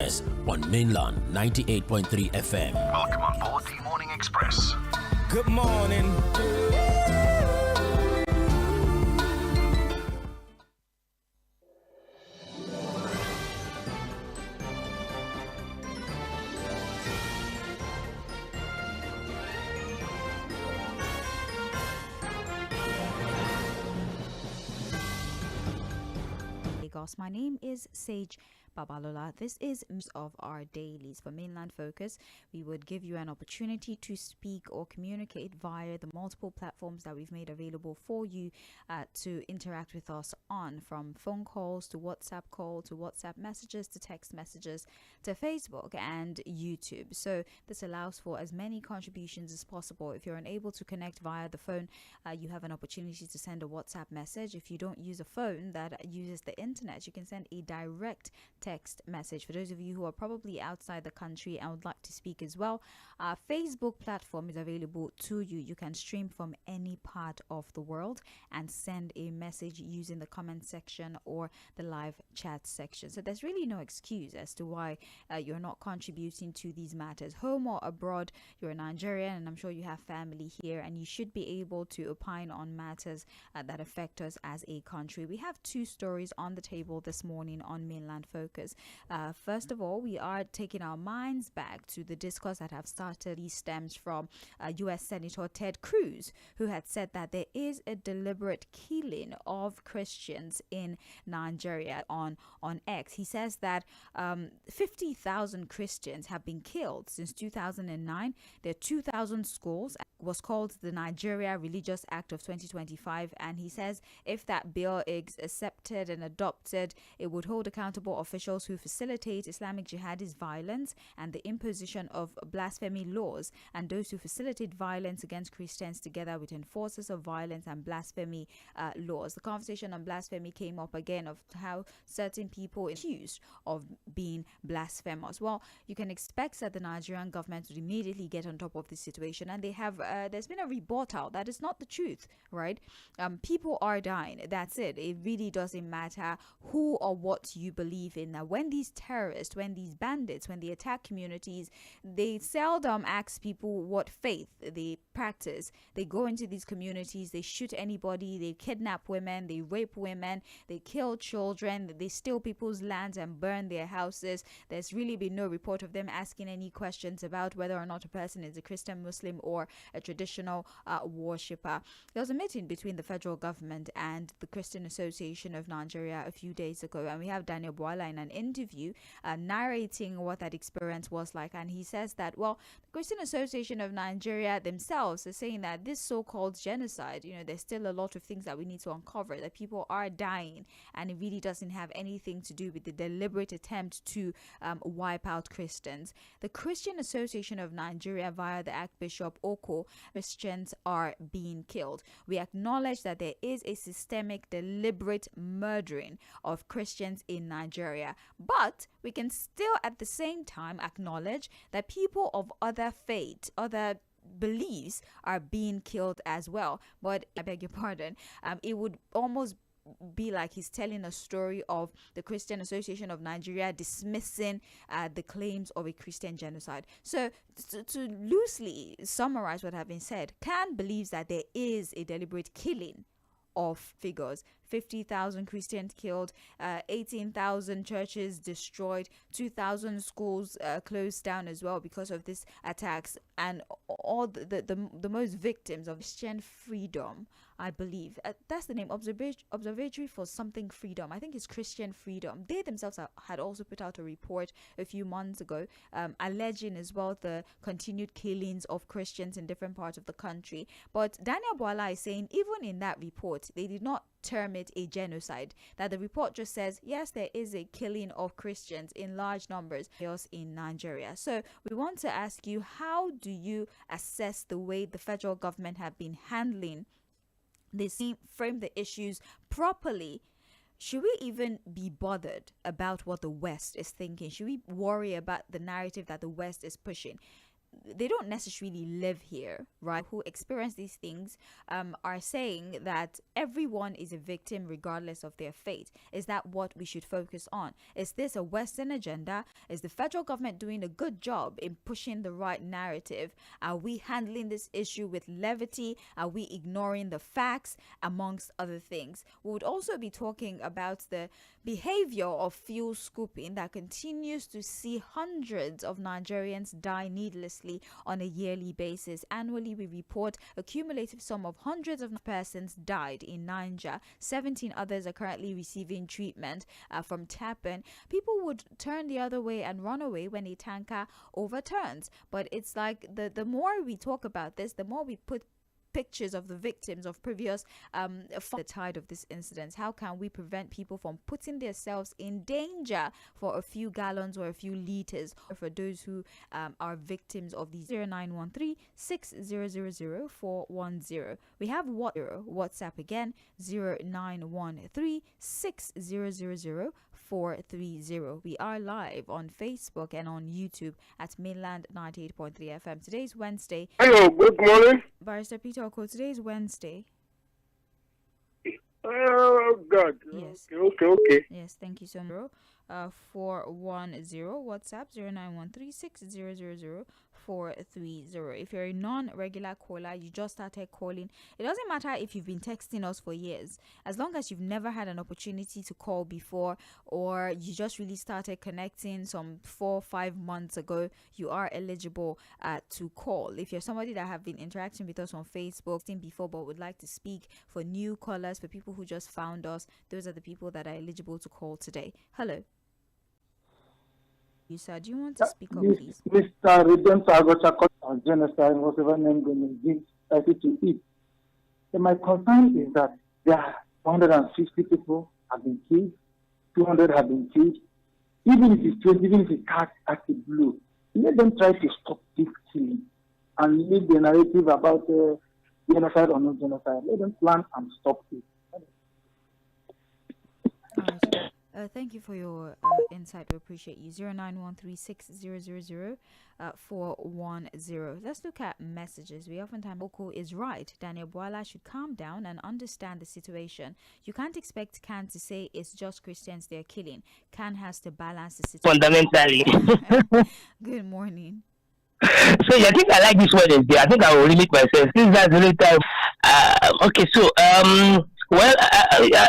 On mainland 98.3 FM. Welcome on board the Morning Express. Good morning. My name is Sage Babalola. This is most of our dailies. For Mainland Focus, we would give you an opportunity to speak or communicate via the multiple platforms that we've made available for you to interact with us on, from phone calls to WhatsApp call to WhatsApp messages to text messages to Facebook and YouTube. So this allows for as many contributions as possible. If you're unable to connect via the phone, you have an opportunity to send a WhatsApp message. If you don't use a phone that uses the internet, you can send a direct text message. For those of you who are probably outside the country and would like to speak as well, our Facebook platform is available to you. You can stream from any part of the world and send a message using the comment section or the live chat section. So there's really no excuse as to why you're not contributing to these matters. Home or abroad, you're a Nigerian and I'm sure you have family here, and you should be able to opine on matters that affect us as a country. We have two stories on the table this morning on Mainland Focus. First of all, we are taking our minds back to the discourse that have started. These stems from U.S. Senator Ted Cruz, who had said that there is a deliberate killing of Christians in Nigeria on X. He says that 50,000 Christians have been killed since 2009. There are 2,000 schools. Was called the Nigeria Religious Act of 2025, and he says if that bill is accepted and adopted, it would hold accountable officials who facilitate Islamic jihadist violence and the imposition of blasphemy laws, and those who facilitate violence against Christians, together with enforcers of violence and blasphemy laws. The conversation on blasphemy came up again, of how certain people are accused of being blasphemous. Well, you can expect that the Nigerian government would immediately get on top of this situation, and they have there's been a report out that is not the truth, right? People are dying. That's it. It really doesn't matter who or what you believe in. Now, when these terrorists, when these bandits, when they attack communities, they seldom ask people what faith they practice. They go into these communities, they shoot anybody, they kidnap women, they rape women, they kill children, they steal people's lands and burn their houses. There's really been no report of them asking any questions about whether or not a person is a Christian, Muslim, or a traditional worshipper. There was a meeting between the federal government and the Christian Association of Nigeria a few days ago, and we have Daniel Bwala in an interview narrating what that experience was like, and he says that, well, the Christian Association of Nigeria themselves are saying that this so-called genocide, there's still a lot of things that we need to uncover, that people are dying, and it really doesn't have anything to do with the deliberate attempt to wipe out Christians. The Christian Association of Nigeria, via the Archbishop Oko, Christians are being killed. We acknowledge that there is a systemic, deliberate murdering of Christians in Nigeria, but we can still at the same time acknowledge that people of other faith, other beliefs are being killed as well. But I beg your pardon, it would almost be like he's telling a story of the Christian Association of Nigeria dismissing the claims of a Christian genocide. So to loosely summarize what have been said, Khan believes that there is a deliberate killing of figures. 50,000 Christians killed, 18,000 churches destroyed, 2,000 schools closed down as well because of these attacks, and all the most victims of Christian freedom, I believe. That's the name, Observatory for something freedom. I think it's Christian freedom. They themselves had also put out a report a few months ago alleging as well the continued killings of Christians in different parts of the country. But Daniel Bwala is saying even in that report, they did not term it a genocide, that the report just says yes, there is a killing of Christians in large numbers in Nigeria. So we want to ask you, how do you assess the way the federal government have been handling this, frame the issues properly? Should we even be bothered about what the West is thinking? Should we worry about the narrative that the West is pushing? they don't necessarily live here, right? Who experience these things are saying that everyone is a victim regardless of their fate. Is that what we should focus on? Is this a Western agenda? Is the federal government doing a good job in pushing the right narrative? Are we handling this issue with levity? Are we ignoring the facts, amongst other things? We would also be talking about the behavior of fuel scooping that continues to see hundreds of Nigerians die needlessly on a yearly basis. Annually, we report a cumulative sum of hundreds of persons died in Niger. 17 others are currently receiving treatment from tapping. People would turn the other way and run away when a tanker overturns. But it's like the more we talk about this, the more we put pictures of the victims of previous the tide of this incident. How can we prevent people from putting themselves in danger for a few gallons or a few liters? For those who are victims of these, 0913 6000 410. We have WhatsApp again, 0913 6000 430. We are live on Facebook and on YouTube at Mainland 98.3 FM. Today's Wednesday. Hello, good morning. Barrister Peter Oko, today's Wednesday. Oh, God. Yes. Okay. Yes, thank you so much. 410 WhatsApp 0913 6000 430. If you're a non-regular caller, you just started calling, it doesn't matter if you've been texting us for years. As long as you've never had an opportunity to call before, or you just really started connecting some 4 or 5 months ago, you are eligible to call. If you're somebody that have been interacting with us on Facebook before but would like to speak, for new callers, for people who just found us, those are the people that are eligible to call today. Hello. You said, do you want to speak up, please? Mr. Redemptor genocide was ever named going to eat. And my concern is that there are 150 people have been killed, 200 have been killed. Even if it's 20, even if it's cat at the blue, let them try to stop this killing and leave the narrative about genocide or no genocide. Let them plan and stop it. All right. Thank you for your insight. We appreciate you. 09136000 410. Let's look at messages. We oftentimes Oko is right. Daniel Bwala should calm down and understand the situation. You can't expect Khan to say it's just Christians they're killing. Khan has to balance the situation. Fundamentally. Good morning. So I think I like this one. I think I will limit myself. Since that's the only time. Okay, so well,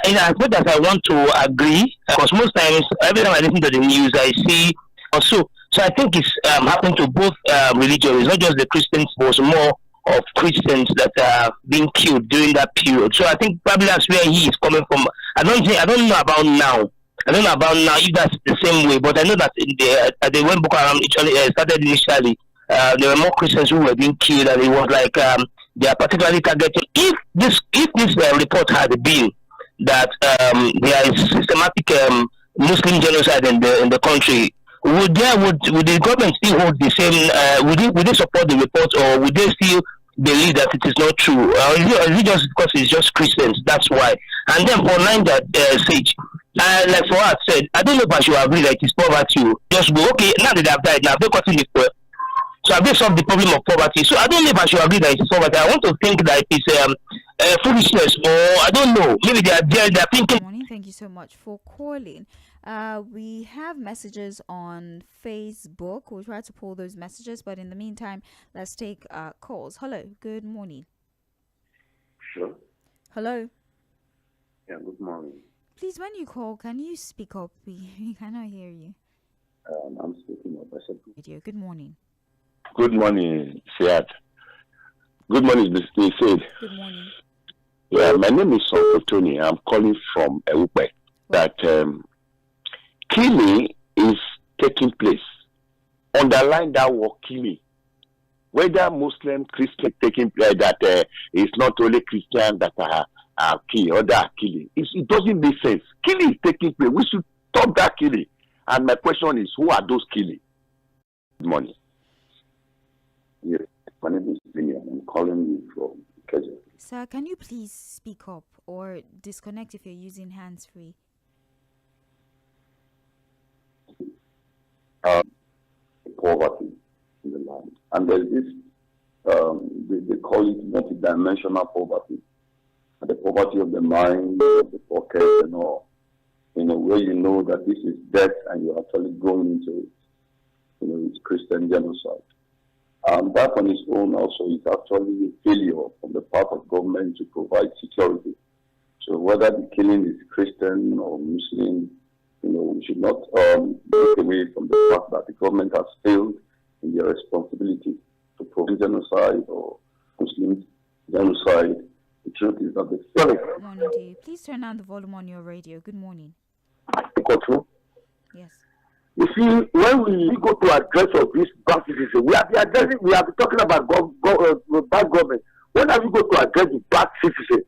in as much as I want to agree, because most times, every time I listen to the news, I see also. So I think it's happening to both religions. It's not just the Christians, but it's more of Christians that are being killed during that period. So I think probably that's where he is coming from. I don't know about now. I don't know about now if that's the same way, but I know that when Boko Haram started initially, there were more Christians who were being killed, and it was like they are particularly targeted. If this report had been that there is systematic Muslim genocide in the country, would the government still hold the same? Would they support the report, or would they still believe that it is not true? Is it just because it's just Christians? That's why. And then for Niger Sage, like for us said, I don't know if I should agree that it's poverty. Just go, okay, now that they have died, now they're cutting it. So have they solved the problem of poverty? So I don't know if I should agree that it's poverty. I want to think that it's foolishness, or I don't know. Maybe they are thinking. Good morning. Thank you so much for calling. We have messages on Facebook. We'll try to pull those messages, but in the meantime, let's take calls. Hello. Good morning. Sure. Hello. Yeah, good morning. Please, when you call, can you speak up? We cannot hear you. I'm speaking up. I said, Video. Good morning. good morning, Siad. Good morning, Mr. Said. Good morning. Yeah, my name is Fᴜᴜ. I'm calling from Ewupe. That killing is taking place. Underline that word killing. Whether Muslim, Christian taking place, that it's not only Christian that are killing, other are killing. It doesn't make sense. Killing is taking place. We should stop that killing. And my question is, who are those killing? Good morning. Yes, my name is William. I'm calling you from Kenya. Sir, can you please speak up or disconnect if you're using hands-free? Poverty in the land. And there's this, they call it multidimensional poverty. The poverty of the mind, of the pocket, and all. Where you know that this is death and you're actually going into it. It's Christian genocide. That on its own also is actually a failure from the part of government to provide security. So whether the killing is Christian or Muslim, we should not look away from the fact that the government has failed in their responsibility to prevent genocide or Muslim genocide. The truth is that the Good morning to you. Please turn down the volume on your radio. Good morning. Yes. You see, when we go to address of this bad citizen, we have been talking about bad government. When have we go to address the bad citizen?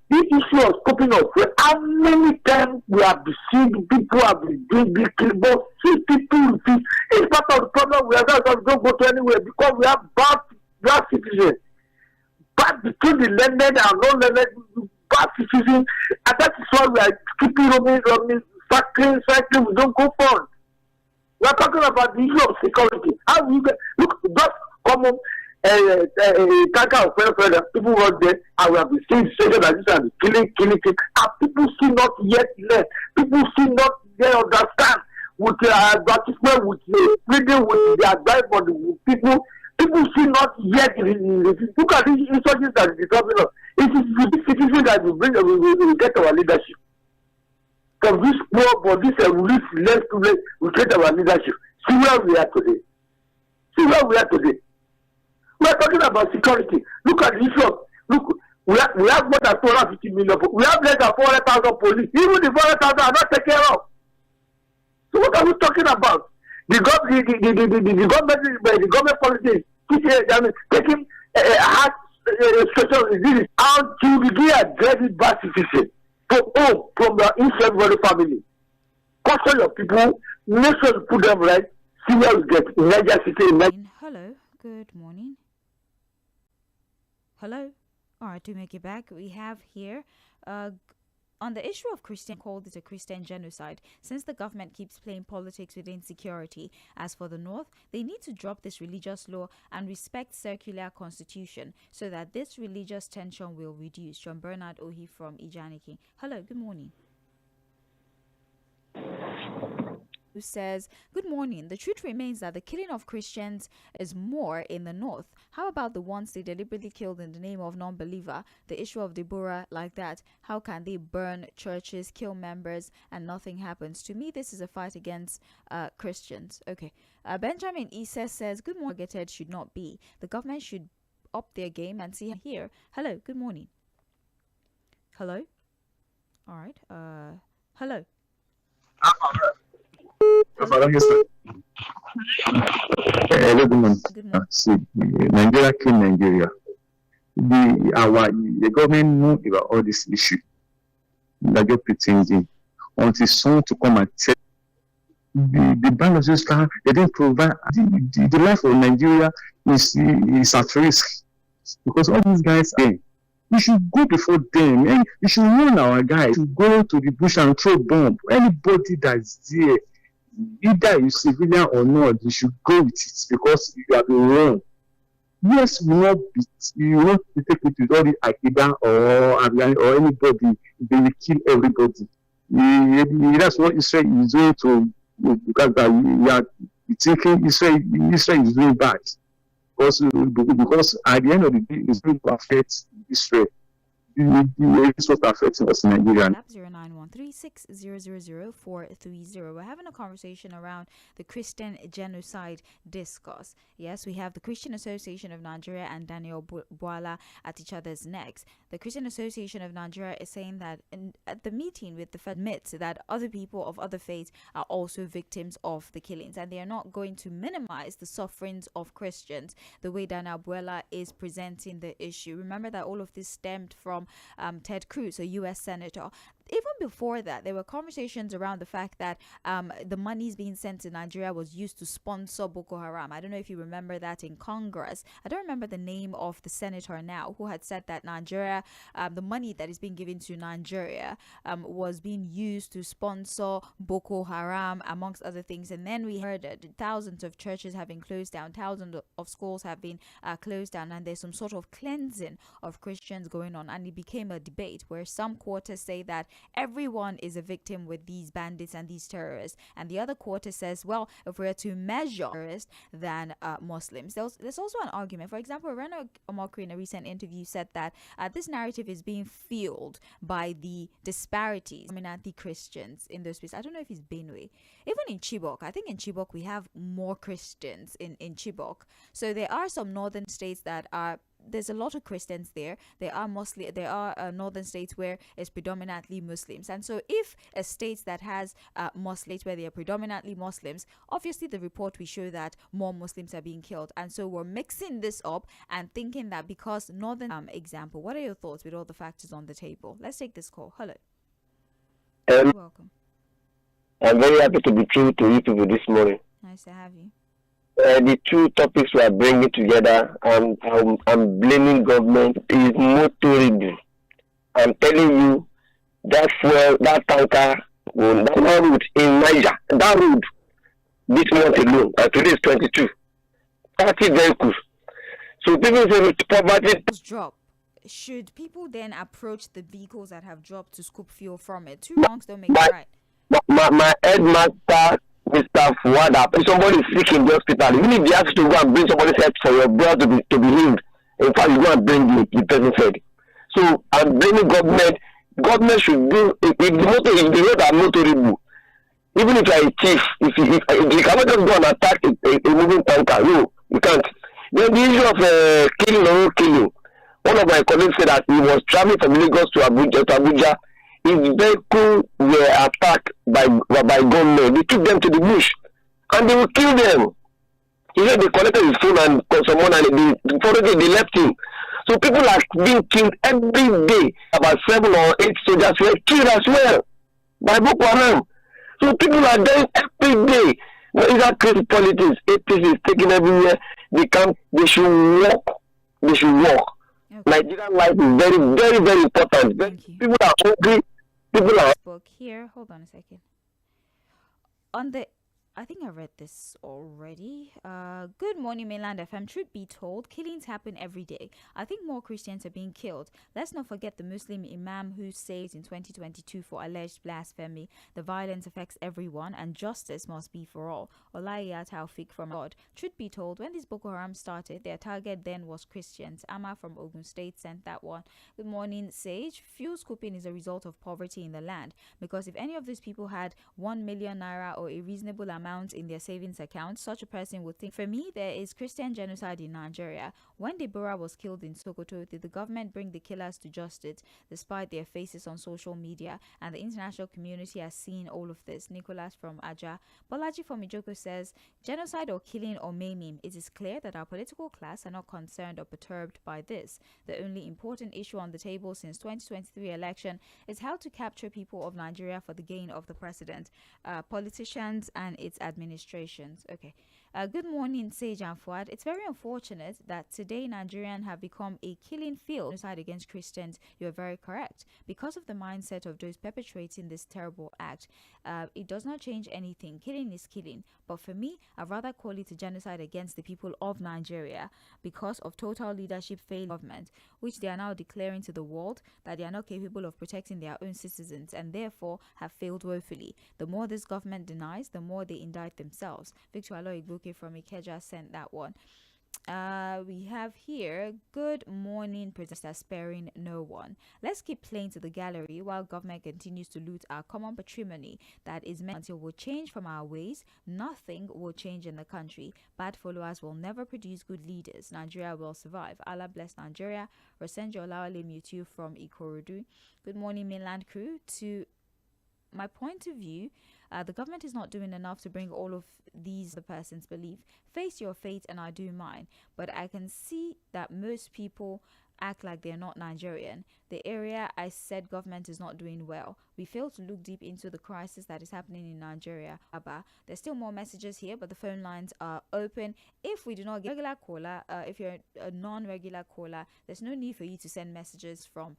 The issue of coping up, how many times we have been seeing people have been doing this, but see people, it's part of the problem. We don't go to anywhere because we have bad citizens. Bad between the learned and non-learned, bad citizens, and that is why we are keeping roaming, cycling, we don't go forward. We are talking about the issue of security. How we look, just common tanker of people run there, and we have been seeing social that this and killing, and people still not yet learn. People still not yet understand with advertisement, with reading, with the advice, but with people still not yet look at the insurgencies that is coming up. It is the citizens that will get our leadership. From this poor, but this rich, less to less, we get our leadership. See where we are today. We are talking about security. Look at the issue of, we have more than 250 million. We have less than 400,000 police. Even the 400,000 are not taken care of. So what are we talking about? The government policy is taking hard situation until we get addressed bad citizen from the inside family. Caution your people, make sure you put them right, see where we get in Niger City. Hello, good morning. Hello. All right, to make it back, we have here on the issue of Christian, called it a Christian genocide, since the government keeps playing politics with insecurity. As for the North, they need to drop this religious law and respect circular constitution so that this religious tension will reduce. John Bernard Ohi from Ijaniki. Hello, good morning. Who says, good morning. The truth remains that the killing of Christians is more in the north. How about the ones they deliberately killed in the name of non-believer? The issue of Deborah, like that. How can they burn churches, kill members, and nothing happens? To me, this is a fight against Christians. Okay. Benjamin Issa says, good morning. Targeted should not be. The government should up their game and see here. Hello, good morning. Hello? All right. Hello. Hello, good morning. See, Nigeria came Nigeria. The government knew about all this issue. They're just pretending until someone to come and tell the ban of this car. They didn't provide the life of Nigeria is at risk because all these guys are. We should go before them. And we should warn our guys to go to the bush and throw bomb. Anybody that's there, either you civilian or not, you should go with it because you have been wrong. Yes, you will not take it with all the Akida or anybody. They will kill everybody. That's what Israel is doing to, because we are thinking Israel is doing bad. Because at the end of the day, it's going to affect Israel. It's what affecting us in Nigeria. 0913600430. We're having a conversation around the Christian genocide discourse. Yes, we have the Christian Association of Nigeria and Daniel Bwala at each other's necks. The Christian Association of Nigeria is saying that at the meeting with the admits that other people of other faiths are also victims of the killings, and they are not going to minimize the sufferings of Christians the way Daniel Bwala is presenting the issue. Remember that all of this stemmed from Ted Cruz, a U.S. senator. even before that, there were conversations around the fact that the monies being sent to Nigeria was used to sponsor Boko Haram. I don't know if you remember that in Congress. I don't remember the name of the senator now who had said that Nigeria, the money that is being given to Nigeria was being used to sponsor Boko Haram, amongst other things. And then we heard that thousands of churches have been closed down, thousands of schools have been closed down, and there's some sort of cleansing of Christians going on. And it became a debate where some quarters say that everyone is a victim with these bandits and these terrorists, and the other quarter says, well, if we're to measure terrorists than Muslims, there's also an argument. For example, Reno Omokri in a recent interview said that this narrative is being fueled by the disparities between anti-Christians in those places. I don't know if it's Benue, even in Chibok. I think in Chibok we have more Christians in Chibok. So there are some northern states that are, there's a lot of Christians there. There are northern states where it's predominantly Muslims. And so if a state that has Muslims where they are predominantly Muslims, obviously the report will show that more Muslims are being killed. And so we're mixing this up and thinking that because northern example. What are your thoughts with all the factors on the table? Let's take this call. Hello. Welcome. I'm very happy to be true to you people this morning. Nice to have you. The two topics we are bringing together, I'm blaming government, is motorable. I'm telling you, that fuel, that tanker, that road in Niger, that road, this month alone, and today is 22, 30 vehicles. So people say with poverty drop. Should people then approach the vehicles that have dropped to scoop fuel from it? Two wrongs don't make it right. My headmaster, Mr. Fᴜʟᴜ, if somebody is sick in the hospital, even if they ask you to go and bring somebody's head for your brother to be healed, in fact, you go and bring the person's head. So I'm blaming government. Government should do, if the roads are motorable, even if you are a thief, if you cannot just go and attack a moving tanker, no, you can't. Then the issue of killing or no killing, one of my colleagues said that he was traveling from Lagos to Abuja. His vehicle were attacked by gunmen. They took them to the bush and they will kill them. He said they collected his phone and someone and they left him. So people are being killed every day. About 7 or 8 soldiers were killed as well by Boko Haram. So people are dying every day. But is that crazy politics? APC is taken everywhere. They should walk. They should walk. Okay. Nigerian life is very, very, very important. People are hungry. People are here. Hold on a second. I think I read this already. Good morning, Mainland FM. Truth be told, killings happen every day. I think more Christians are being killed. Let's not forget the Muslim imam who saved in 2022 for alleged blasphemy. The violence affects everyone and justice must be for all. Olaiya Taufik from God. Truth be told, when this Boko Haram started, their target then was Christians. Amma from Ogun State sent that one. Good morning, Sage. Fuel scooping is a result of poverty in the land, because if any of these people had 1 million naira or a reasonable amount in their savings account, such a person would think. For me, there is Christian genocide in Nigeria. When Deborah was killed in Sokoto, did the government bring the killers to justice despite their faces on social media? And the international community has seen all of this. Nicholas from Aja. Bolaji from Ijoko says, genocide or killing or maiming, it is clear that our political class are not concerned or perturbed by this. The only important issue on the table since 2023 election is how to capture people of Nigeria for the gain of the president, politicians and its administrations. Okay. Good morning, Sage and Fuad. It's very unfortunate that today Nigerians have become a killing field. Genocide against Christians, you're very correct. Because of the mindset of those perpetrating this terrible act, it does not change anything. Killing is killing. But for me, I'd rather call it a genocide against the people of Nigeria because of total leadership failure government, which they are now declaring to the world that they are not capable of protecting their own citizens and therefore have failed woefully. The more this government denies, the more they indict themselves. Victor Aloigboke from Ikeja sent that one. We have here, good morning, protester sparing no one. Let's keep playing to the gallery while government continues to loot our common patrimony that is meant until we change from our ways. Nothing will change in the country. Bad followers will never produce good leaders. Nigeria will survive. Allah bless Nigeria. Rosenjo Olawale Mutu from Ikorodu. Good morning, mainland crew. To my point of view, the government is not doing enough to bring all of these the person's belief. Face your fate and I do mine. But I can see that most people act like they're not Nigerian. The area I said government is not doing well. We fail to look deep into the crisis that is happening in Nigeria. There's still more messages here, but the phone lines are open. If we do not get regular caller, if you're a non-regular caller, there's no need for you to send messages from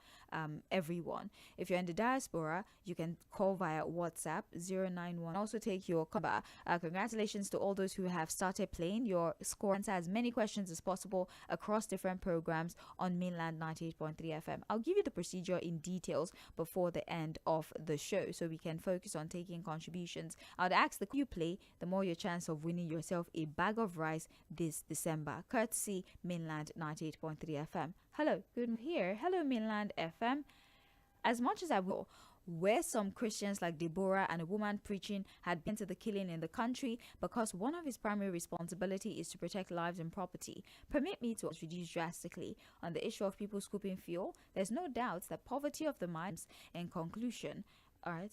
everyone. If you're in the diaspora, you can call via WhatsApp 091. Also take your cover. Congratulations to all those who have started playing. Your score answer as many questions as possible across different programs on mainland 98.3 FM. I'll give you the procedure in details before the end of the show so we can focus on taking contributions. I'd ask the more you play, the more your chance of winning yourself a bag of rice this December, courtesy mainland 98.3 FM. Hello, good here. Hello, mainland FM. As much as I will, where some Christians like Deborah and a woman preaching had been to the killing in the country because one of his primary responsibility is to protect lives and property. Permit me to reduce drastically on the issue of people scooping fuel. There's no doubt that poverty of the minds. In conclusion, all right,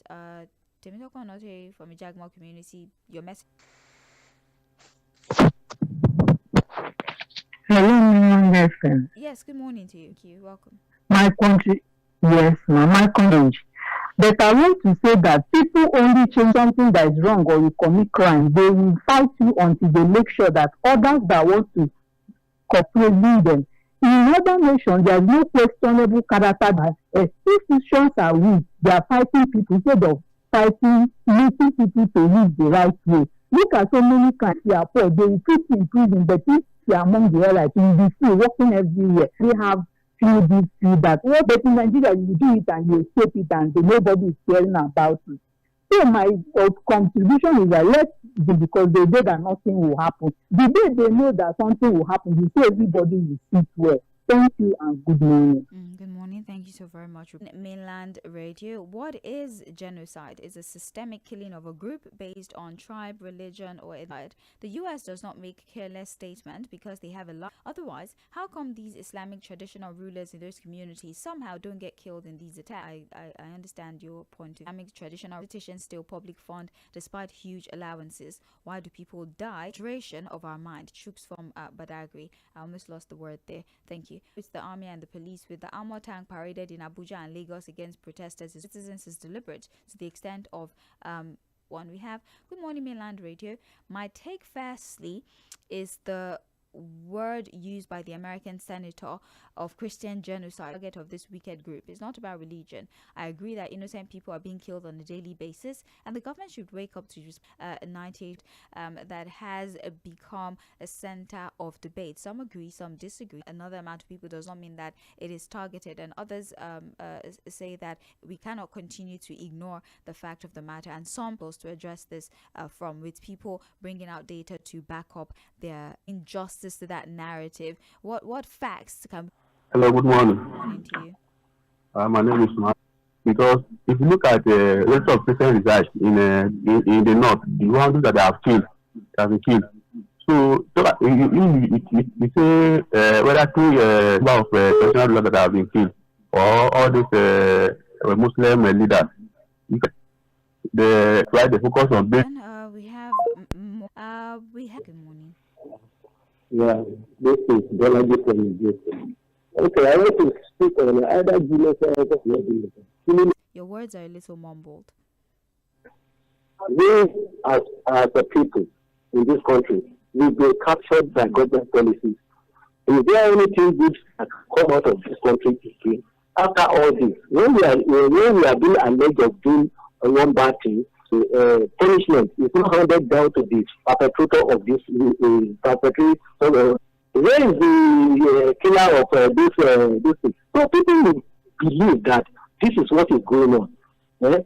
Temitokonote from the Jagma community, your message. Hello, friend. Yes, good morning to you. Thank you. Welcome. My country, yes, my country. But I want to say that people only change something that is wrong or you commit crime. They will fight you until they make sure that others that want to cooperate with them. In other nations, there is no questionable character that institutions are weak. They are fighting people instead of making people to live the right way. Look at so many countries are poor. They will put you in prison, but if you are among the allies, you will be free, walking everywhere. They have few this, few that. Well, but in Nigeria, you do it and you escape it and nobody is caring about it. So my contribution is that let's do, because they know that nothing will happen. The day they know that something will happen, you see everybody will sit well. Thank you and good morning. Good morning. Thank you so very much. Mainland Radio. What is genocide? It's a systemic killing of a group based on tribe, religion, or ethnicity. The U.S. does not make a careless statement because they have a lot. Otherwise, how come these Islamic traditional rulers in those communities somehow don't get killed in these attacks? I understand your point. Islamic traditional politicians still public fund despite huge allowances. Why do people die? Duration of our mind. Shooks from Badagry. I almost lost the word there. Thank you. It's the army and the police with the armor tank paraded in Abuja and Lagos against protesters. Citizens is deliberate to the extent of one we have. Good morning, Mainland Radio. My take firstly is the word used by the American senator of Christian genocide, target of this wicked group. It's not about religion. I agree that innocent people are being killed on a daily basis, and the government should wake up to 98 that has become a center of debate. Some agree, some disagree. Another amount of people does not mean that it is targeted, and others say that we cannot continue to ignore the fact of the matter, and some goes to address this from with people bringing out data to back up their injustice to that narrative. What facts come? Hello, good morning. Good morning to you. My name is Mark. Because if you look at the rest of Christian research in the north, the ones that have been killed. So you say whether through number of traditional rulers that have been killed or all these Muslim leaders, they try to focus on this. We have good morning. Yeah, this is Bolaji from Jason. Okay, I want to speak on either genocide or genocide. Your words are a little mumbled. We, as the people in this country, we've been captured by government policies. Is there anything good that come out of this country again? After all this, when we are being alleged of doing one bad thing, punishment is not handed down to the perpetrator of this perpetrator. Where is the killer of this thing? So people will believe that this is what is going on. So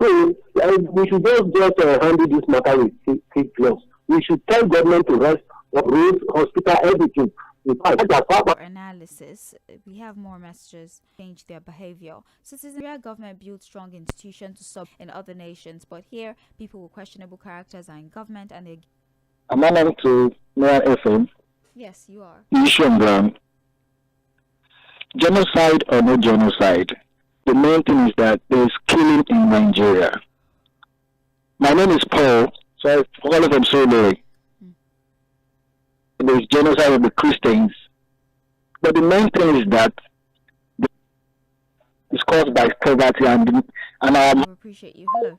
we should just handle this matter with kid gloves. We should tell government to rest roads, hospital, everything. For analysis, we have more messages change their behavior. Citizen government builds strong institutions to sub in other nations, but here people with questionable characters are in government and they. Am I on to Mayor FM? Yes, you are. Genocide or no genocide, the main thing is that there is killing in Nigeria. My name is Paul, so I'm calling from Solaire. There is genocide of the Christians. But the main thing is that it's caused by poverty and I appreciate you. Hello.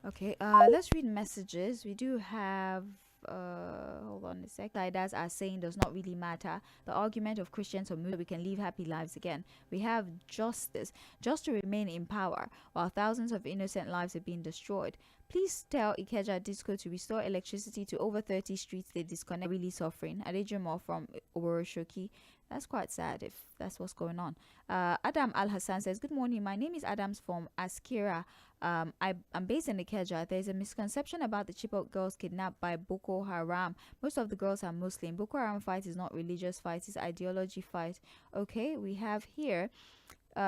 Okay, let's read messages. We do have hold on a sec. Leaders are saying does not really matter. The argument of Christians or Muslims, we can live happy lives again. We have justice just to remain in power while thousands of innocent lives are being destroyed. Please tell Ikeja Disco to restore electricity to over 30 streets they disconnect, really suffering. Adejimo from Oboroshoki. That's quite sad if that's what's going on. Adam Al Hassan says, good morning. My name is Adams from Askira. I'm based in Ikeja. There's a misconception about the Chibok girls kidnapped by Boko Haram. Most of the girls are Muslim. Boko Haram fight is not religious fight, it's ideology fight. Okay, we have here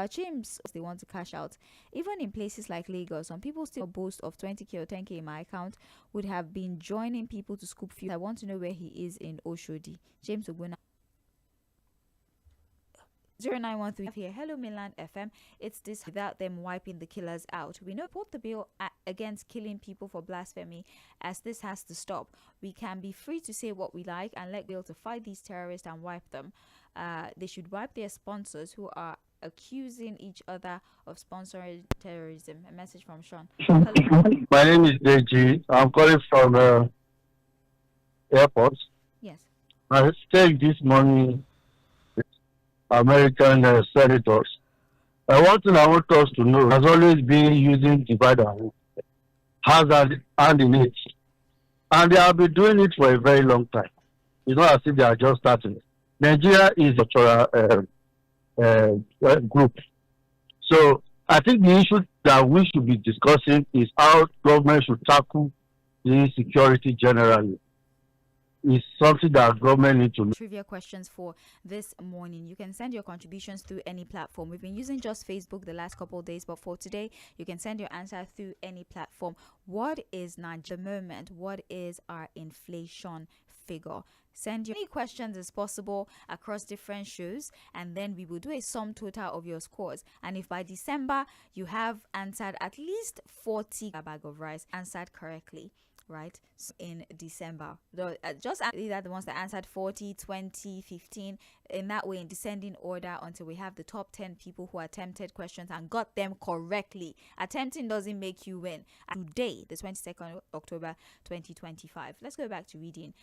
James, they want to cash out. Even in places like Lagos, some people still boast of 20k or 10k in my account would have been joining people to scoop fuel. I want to know where he is in Oshodi. James Oguna. 0913 here. Hello Mainland FM. It's this without them wiping the killers out. We know support the bill against killing people for blasphemy, as this has to stop. We can be free to say what we like and let bill to fight these terrorists and wipe them. They should wipe their sponsors who are accusing each other of sponsoring terrorism. A message from Sean. Hello. My name is Deji. I'm calling from airport. Yes. I stayed this morning American senators. One thing I want us to know has always been using divide and rule, has a hand in it, and they have been doing it for a very long time. It's not as if they are just starting. Nigeria is a group, so I think the issue that we should be discussing is how government should tackle the insecurity generally. Is something that government needs to. Trivia questions for this morning. You can send your contributions through any platform. We've been using just Facebook the last couple of days, but for today, you can send your answer through any platform. What is Nigeria moment? What is our inflation figure? Send your many questions as possible across different shows, and then we will do a sum total of your scores. And if by December you have answered at least 40 a bag of rice answered correctly, right, so in December, just these are the ones that answered 40, 20, 15, in that way, in descending order, until we have the top 10 people who attempted questions and got them correctly. Attempting doesn't make you win. Today, the 22nd October 2025, let's go back to reading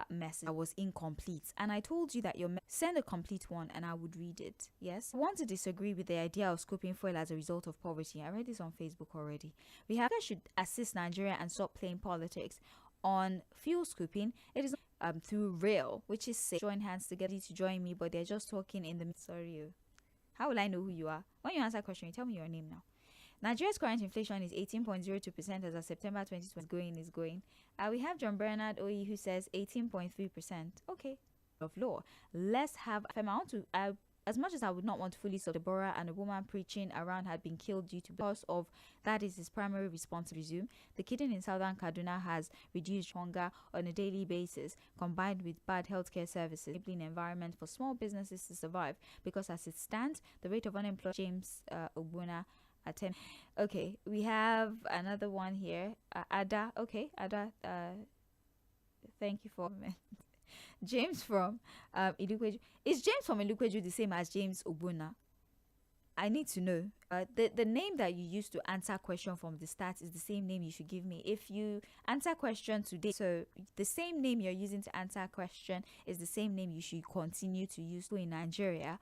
message that was incomplete, and I told you that send a complete one and I would read it. Yes, I want to disagree with the idea of scooping fuel as a result of poverty. I read this on Facebook already. We have should assist Nigeria and stop playing politics. On fuel scooping, it is through rail, which is safe. Join hands together to join me, but they're just talking in the sorry. How will I know who you are? When you answer a question, you tell me your name now. Nigeria's current inflation is 18.02% as of September 2020. Is going. We have John Bernard Oyi who says 18.3%. Okay, of law. Let's have. I want to. As much as I would not want to fully solve Deborah and a woman preaching around had been killed due to because of that is his primary response to resume. The killing in southern Kaduna has reduced hunger on a daily basis, combined with bad healthcare services, enabling environment for small businesses to survive. Because as it stands, the rate of unemployment. James Ogbuna at 10. Okay, we have another one here. Ada. Okay, Ada. Thank you for. James from Ilukweju. Is James from Ilukweju the same as James Ogbuna? I need to know. The name that you used to answer question from the start is the same name you should give me. If you answer question today, so the same name you're using to answer question is the same name you should continue to use in Nigeria.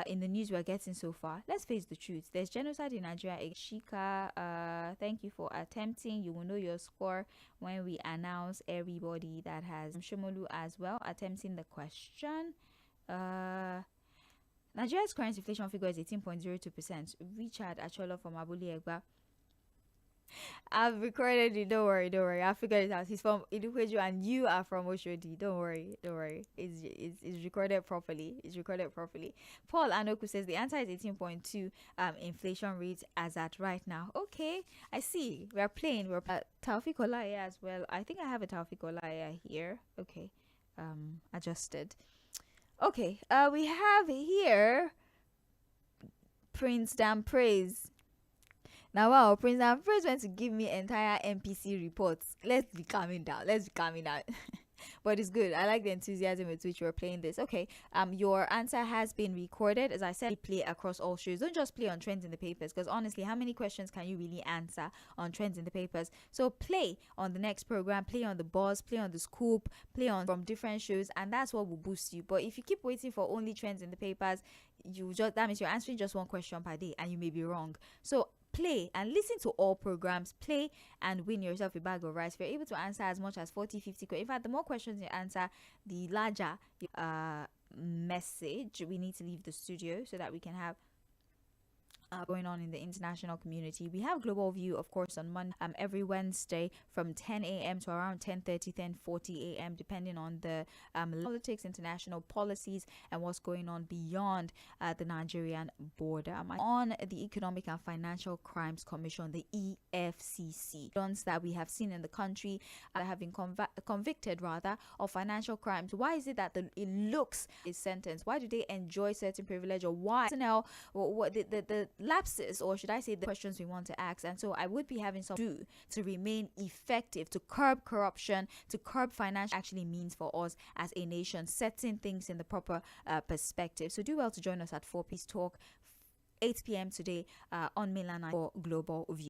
In the news we're getting so far, let's face the truth. There's genocide in Nigeria. Shika, thank you for attempting. You will know your score when we announce everybody that has Shomolu as well attempting the question. Nigeria's current inflation figure is 18.02%. Richard Achola from Abuli Egba. I've recorded it. Don't worry. I figured it out. He's from Ilukweju and you are from Oshodi. Don't worry. It's recorded properly. Paul Anoku says the answer is 18.2 inflation rate as at right now. Okay, I see. We're playing. We're Taufik Olaya as well. I think I have a Taufik Olaya here. Okay, adjusted. Okay, we have here Prince Dan Praise. Now, wow, Prince Dan Praise went to give me entire NPC reports. Let's be calming down. But it's good. I like the enthusiasm with which you're playing this. Okay, your answer has been recorded. As I said, play across all shows. Don't just play on trends in the papers, because honestly, how many questions can you really answer on trends in the papers? So play on the next program, play on the Buzz, play on the Scoop, play on from different shows, and that's what will boost you. But if you keep waiting for only trends in the papers, that means you're answering just one question per day, and you may be wrong. So play and listen to all programs, play and win yourself a bag of rice. If you're able to answer as much as 40-50 questions, in fact, the more questions you answer, the larger message we need to leave the studio so that we can have going on in the international community. We have Global View, of course, on Monday, every Wednesday from 10 a.m. to around 10:30, 10:40 a.m., depending on the politics, international policies, and what's going on beyond the Nigerian border. On the Economic and Financial Crimes Commission, the EFCC, that we have seen in the country that have been convicted rather of financial crimes. Why is it that it looks is sentenced? Why do they enjoy certain privilege, or why what the lapses, or should I say the questions we want to ask? And so I would be having some do to remain effective, to curb corruption, to curb financial actually means for us as a nation, setting things in the proper perspective. So do well to join us at 4 Peace Talk, 8 p.m. today on Mainland for Global View.